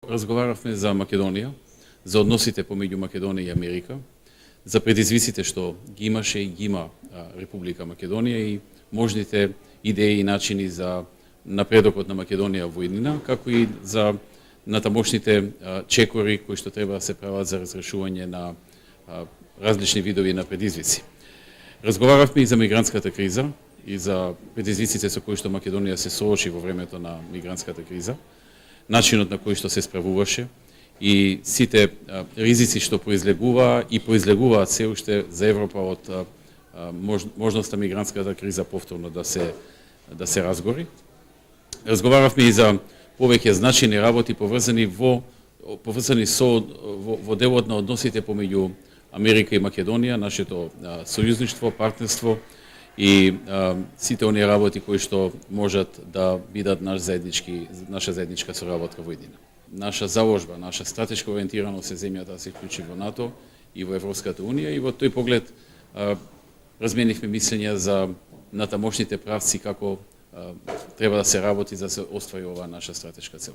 Разговаравме за Македонија, за односите помеѓу Македонија и Америка, за предизвиците што ги имаше и ги има Република Македонија и можните идеи и начини за напредокот на Македонија во иднина, како и за натамошните чекори кои што треба да се прават за разрешување на различни видови на предизвици. Разговаравме и за мигрантската криза и за предизвиците со кои што Македонија се соочи во времето на мигрантската криза, начинот на кој што се справуваше и сите ризици што произлегуваат се уште за Европа од можноста мигрантската криза повторно да се разгори. Разговаравме и за повеќе значајни работи поврзани во делот на односите помеѓу Америка и Македонија, нашето сојузништво, партнерство и сите оние работи кои што можат да бидат наша заедничка соработка во иднина. Наша заложба, наша стратешка ориентираност е земјата да се вклучи во НАТО и во Европската Унија и во тој поглед разменивме мислења за натамошните правци како треба да се работи за да се оствари оваа наша стратешка цел.